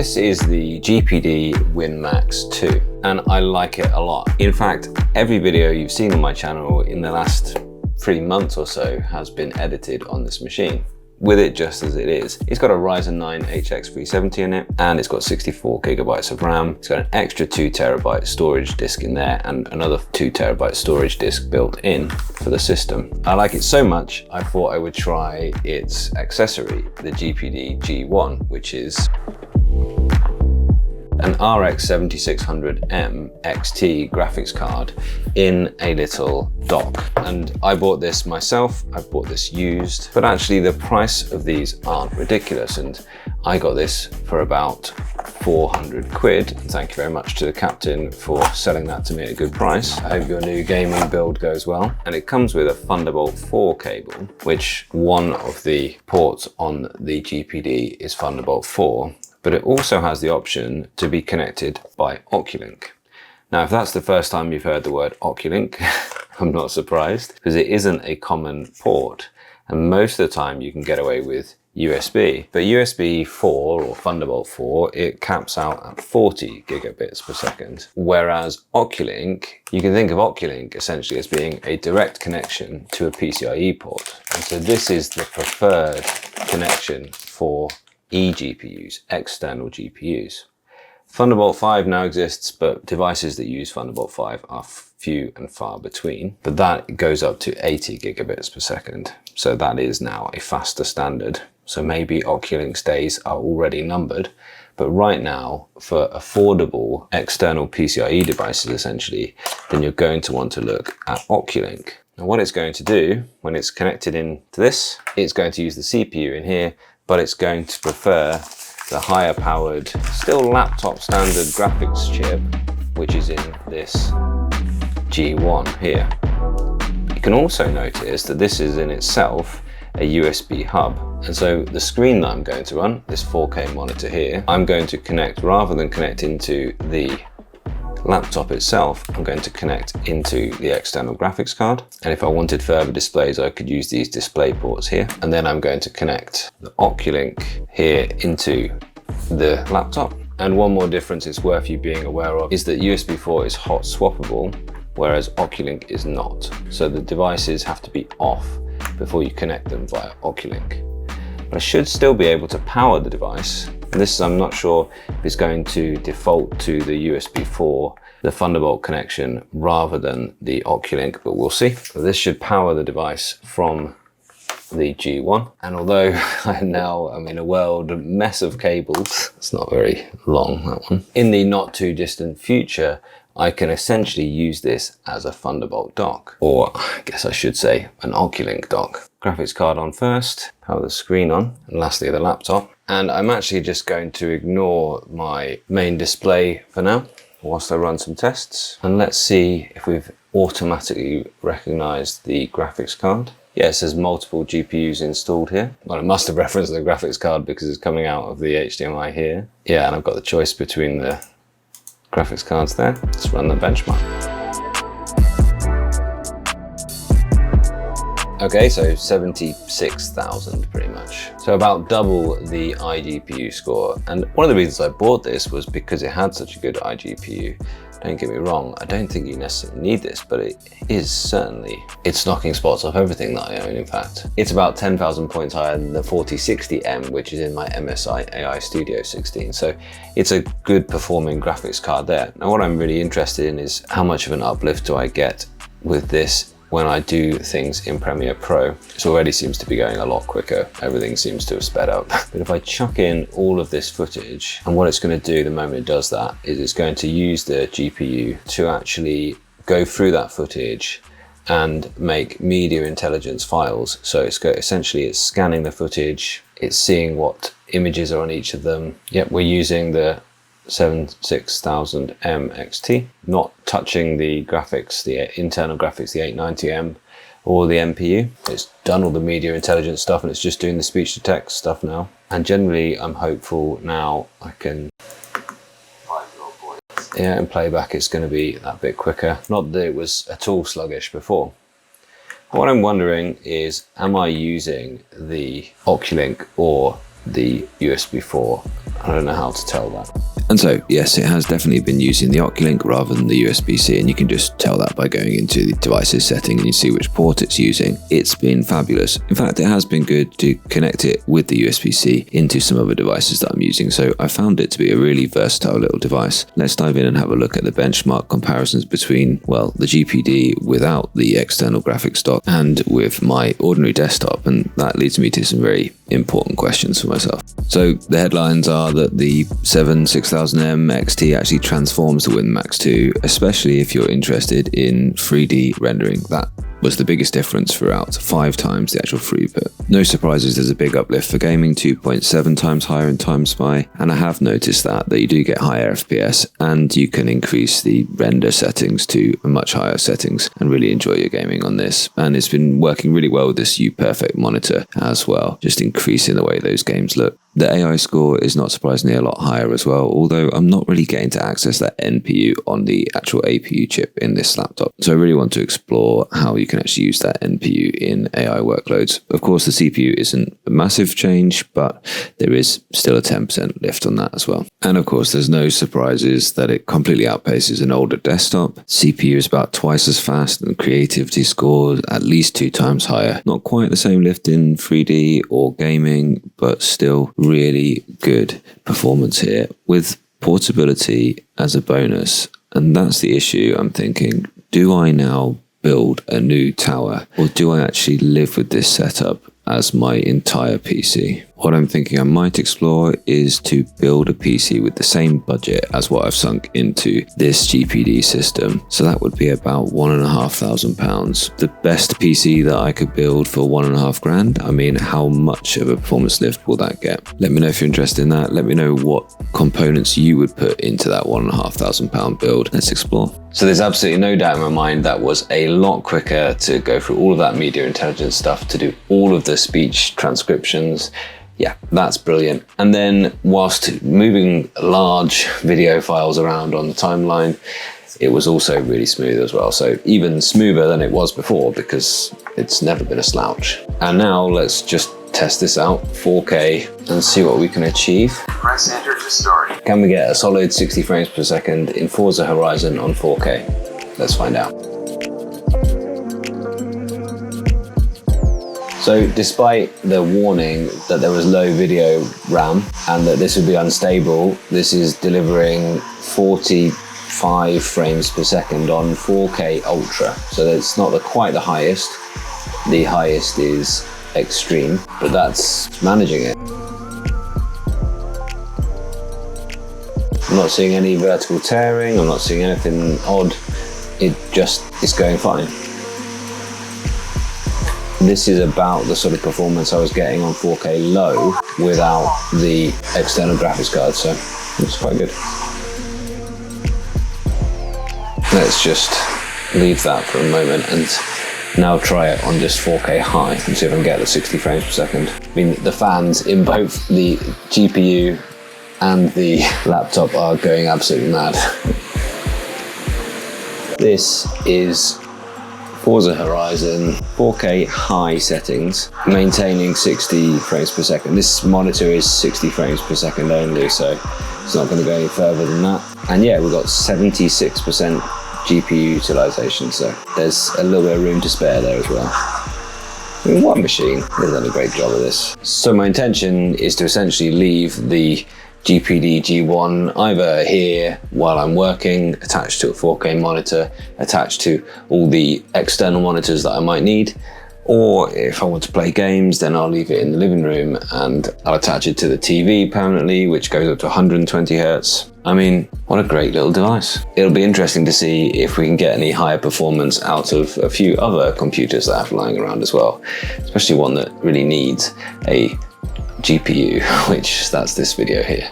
This is the GPD Win Max 2, and I like it a lot. In fact, every video you've seen on my channel in the last 3 months or so has been edited on this machine, with it just as it is. It's got a Ryzen 9 HX370 in it, and it's got 64 gigabytes of RAM. It's got an extra 2 terabyte storage disk in there and another 2 terabyte storage disk built in for the system. I like it so much, I thought I would try its accessory, the GPD G1, which is an RX 7600M XT graphics card in a little dock. And I bought this myself, I bought this used, but actually the price of these aren't ridiculous, and I got this for about 400 quid. Thank you very much to the captain for selling that to me at a good price. I hope your new gaming build goes well. And it comes with a Thunderbolt 4 cable, which one of the ports on the GPD is Thunderbolt 4. But it also has the option to be connected by Oculink. Now, if that's the first time you've heard the word Oculink, I'm not surprised, because it isn't a common port, and most of the time you can get away with USB. But USB 4 or Thunderbolt 4, it caps out at 40 gigabits per second. Whereas Oculink, you can think of Oculink essentially as being a direct connection to a PCIe port. And so this is the preferred connection for eGPUs, external GPUs. Thunderbolt 5 now exists, but devices that use Thunderbolt 5 are few and far between. But that goes up to 80 gigabits per second. So that is now a faster standard. So maybe Oculink's days are already numbered. But right now, for affordable external PCIe devices essentially, then you're going to want to look at Oculink. Now what it's going to do when it's connected into this, it's going to use the CPU in here, but it's going to prefer the higher powered, still laptop standard graphics chip, which is in this G1 here. You can also notice that this is in itself a USB hub. And so the screen that I'm going to run, this 4K monitor here, I'm going to connect, rather than connect into the laptop itself, I'm going to connect into the external graphics card. And if I wanted further displays, I could use these display ports here. And then I'm going to connect the Oculink here into the laptop. And one more difference it's worth you being aware of is that USB 4 is hot swappable, whereas Oculink is not. So the devices have to be off before you connect them via Oculink. But I should still be able to power the device. And this, I'm not sure if it's going to default to the USB 4, the Thunderbolt connection, rather than the Oculink, but we'll see. So this should power the device from the G1. And although I'm in a world mess of cables, it's not very long, that one. In the not too distant future, I can essentially use this as a Thunderbolt dock, or I guess I should say an Oculink dock. Graphics card on first, power the screen on, and lastly the laptop. And I'm actually just going to ignore my main display for now, whilst I run some tests. And let's see if we've automatically recognized the graphics card. Yeah, it says multiple GPUs installed here. Well, it must have referenced the graphics card because it's coming out of the HDMI here. Yeah, and I've got the choice between the graphics cards there. Let's run the benchmark. Okay, so 76,000 pretty much. So about double the iGPU score. And one of the reasons I bought this was because it had such a good iGPU. Don't get me wrong, I don't think you necessarily need this, but it is certainly, it's knocking spots off everything that I own, in fact. It's about 10,000 points higher than the 4060M, which is in my MSI AI Studio 16. So it's a good performing graphics card there. Now what I'm really interested in is how much of an uplift do I get with this when I do things in Premiere Pro. It already seems to be going a lot quicker. Everything seems to have sped up. But if I chuck in all of this footage, and what it's going to do the moment it does that is it's going to use the GPU to actually go through that footage and make media intelligence files. So essentially it's scanning the footage, it's seeing what images are on each of them. Yep, we're using the 7600M XT, not touching the graphics, the internal graphics, the 890M or the NPU. It's done all the media intelligence stuff and it's just doing the speech to text stuff now. And generally I'm hopeful now I can, yeah, in playback it's going to be that bit quicker. Not that it was at all sluggish before. What I'm wondering is, am I using the Oculink or the USB 4. I don't know how to tell that. And so, yes, it has definitely been using the Oculink rather than the USB-C, and you can just tell that by going into the devices setting and you see which port it's using. It's been fabulous. In fact, it has been good to connect it with the USB-C into some other devices that I'm using, so I found it to be a really versatile little device. Let's dive in and have a look at the benchmark comparisons between, well, the GPD without the external graphics dock and with my ordinary desktop, and that leads me to some very important questions for myself. So the headlines are that the 6000M XT actually transforms the Win Max 2, especially if you're interested in 3D rendering. That was the biggest difference throughout, 5 times the actual throughput. No surprises, there's a big uplift for gaming, 2.7 times higher in time spy, and I have noticed that you do get higher FPS and you can increase the render settings to much higher settings and really enjoy your gaming on this. And it's been working really well with this UPerfect monitor as well, just increasing the way those games look. The AI score is not surprisingly a lot higher as well, although I'm not really getting to access that NPU on the actual APU chip in this laptop. So I really want to explore how you can actually use that NPU in AI workloads. Of course, the CPU isn't a massive change, but there is still a 10% lift on that as well. And of course, there's no surprises that it completely outpaces an older desktop. CPU is about twice as fast and creativity scores at least 2 times higher. Not quite the same lift in 3D or gaming, but still really good performance here with portability as a bonus. And that's the issue. I'm thinking, do I now build a new tower, or do I actually live with this setup as my entire PC? What I'm thinking I might explore is to build a PC with the same budget as what I've sunk into this GPD system. So that would be about £1,500. The best PC that I could build for £1,500. I mean, how much of a performance lift will that get? Let me know if you're interested in that. Let me know what components you would put into that £1,500 build. Let's explore. So there's absolutely no doubt in my mind that was a lot quicker to go through all of that media intelligence stuff, to do all of the speech transcriptions. Yeah, that's brilliant. And then whilst moving large video files around on the timeline, it was also really smooth as well. So even smoother than it was before, because it's never been a slouch. And now let's just test this out, 4K, and see what we can achieve. Press enter to start. Can we get a solid 60 frames per second in Forza Horizon on 4K? Let's find out. So despite the warning that there was low video RAM and that this would be unstable, this is delivering 45 frames per second on 4K Ultra. So it's not quite the highest. The highest is Extreme, but that's managing it. I'm not seeing any vertical tearing, I'm not seeing anything odd. It just is going fine. This is about the sort of performance I was getting on 4K low without the external graphics card, so it's quite good. Let's just leave that for a moment and now try it on just 4K high and see if I can get the 60 frames per second. I mean, the fans in both the GPU and the laptop are going absolutely mad. This is Forza Horizon 4K high settings, maintaining 60 frames per second. This monitor is 60 frames per second only, so it's not going to go any further than that. And yeah, we've got 76% GPU utilization, so there's a little bit of room to spare there as well. I mean, what a machine. They've done a great job of this. So my intention is to essentially leave the GPD G1 either here while I'm working, attached to a 4K monitor, attached to all the external monitors that I might need, or if I want to play games, then I'll leave it in the living room and I'll attach it to the TV permanently, which goes up to 120 Hertz. I mean, what a great little device. It'll be interesting to see if we can get any higher performance out of a few other computers that I have lying around as well, especially one that really needs a GPU, which that's this video here.